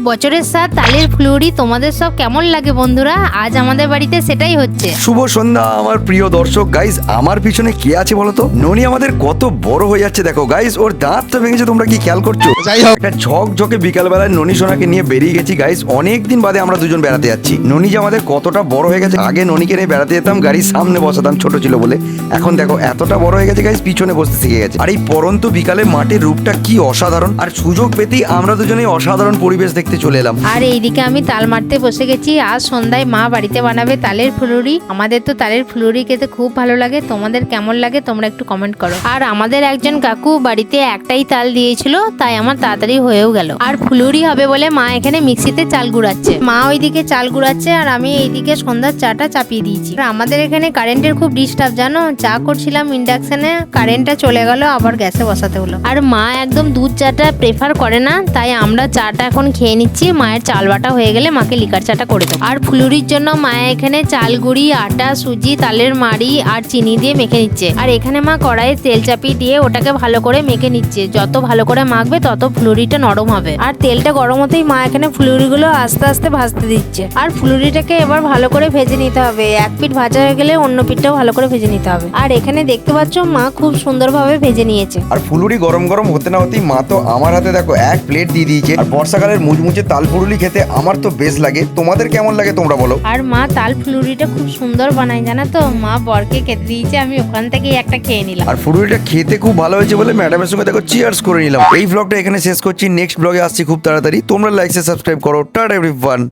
বছরের সাথ তালের ফুলুরি তোমাদের সব কেমন লাগে বন্ধুরা? আজ আমাদের বাড়িতে সেটাই হচ্ছে। শুভ সন্ধ্যা আমার প্রিয় দর্শক গাইস। আমার পিছনে কে আছে বলো তো? ননি আমাদের কত বড় হয়ে যাচ্ছে দেখো গাইস। ওর দাঁতটা ভেঙেছে, তোমরা কি খেয়াল করছো? যাই হোক, একটা ঝকঝকে বিকালবেলায় ননি সোনাকে নিয়ে বেরিয়ে গেছি গাইস। অনেকদিন বাদে আমরা দুজন বেড়াতে যাচ্ছি। ননি যে আমাদের কতটা বড় হয়ে গেছে। আগে ননিকে নিয়ে বেড়াতে যেতাম, গাড়ির সামনে বসাতাম ছোট ছিল বলে। এখন দেখো এতটা বড় হয়ে গেছে গাইস, পিছনে বসতে শিখে গেছে। আর এই পরন্ত বিকালে মাঠের রূপটা কি অসাধারণ। আর সুযোগ পেতেই আমরা দুজনেই অসাধারণ পরিবেশ দেখতে চলে এলাম। আর এইদিকে আমি তাল মারতে বসে গেছি। আজ সন্ধ্যায় মা বাড়িতে বানাবে তালের ফুলুরি। আমাদের তো তালের ফুলুরি খেতে খুব ভালো লাগে। তোমাদের কেমন লাগে তোমরা একটু কমেন্ট করো। আর আমাদের একজন কাকু বাড়িতে একটাই তাল দিয়েছিল, তাই আমার তাড়াতাড়ি হয়েও গেল। আর ফুলুরি হবে বলে মা এখানে মিক্সিতে চাল গুঁড়াচ্ছে। মা ওইদিকে চাল গুঁড়াচ্ছে আর আমি এইদিকে সন্ধ্যার চাটা চাপিয়ে দিয়েছি। আর আমাদের এখানে কারেন্টের খুব ডিস্টার্ব জানো। চা করছিলাম ইন্ডাকশনে, কারেন্টটা চলে গেল, আবার গ্যাসে বসাতে হলো। আর মা একদম দুধ চাটা প্রেফার করে না, তাই আমরা চাটা এখন খেয়ে নিচ্ছি। মায়ের চাল বাটা হয়ে গেলে মাকে লিকার চাটা করে দেবো। আর ফুলুরির জন্য মায়ে এখানে চাল গুঁড়ি, আটা, সুজি, তালের মাড়ি আর চিনি দিয়ে মেখে নিচ্ছে। আর এখানে মা কড়াইয়ে তেল চাপিয়ে দিয়ে ওটাকে ভালো করে মেখে নিচ্ছে। যত ভালো করে মাখবে তত ফুলুরিটা নরম হবে। আর তেলটা গরম হতেই মা এখানে ফুলুরিগুলো আস্তে আস্তে ভাজতে দিচ্ছে। আর ফুলুরিটাকে এবার ভালো করে ভেজে নিতে হবে। এক পিঠ ভাজা হয়ে গেলে অন্য পিঠটাও ভালো করে ভেজে নিতে হবে। আর এখানে দেখতে পাচ্ছ মা খুব সুন্দরভাবে ভেজে নিয়েছে। আর ফুলুরি গরম গরম হতে না হতেই মা তো আমার হাতে দেখো এক প্লেট দিয়ে দিয়েছে। আর বর্ষাকালের মুচমুচে তাল ফুলুরি খেতে আমার তো বেশ লাগে। তোমাদের কেমন লাগে তোমরা বলো। আর মা তাল ফুলুরিটা খুব সুন্দর বানায় জানো তো। মা বরকে খেতে দিয়েছে, আমি ওখান থেকেই একটা খেয়ে নিলাম। আর ফুলুরিটা খেতে খুব ভালো হয়েছে বলে ম্যাডামের সঙ্গে দেখো চিয়ার্স করে নিলাম। এই ব্লগটা এখানে শেষ করছি, নেক্সট ব্লগে আসছি খুব তাড়াতাড়ি। তোমরা লাইক সাবস্ক্রাইব করো। Tata everyone.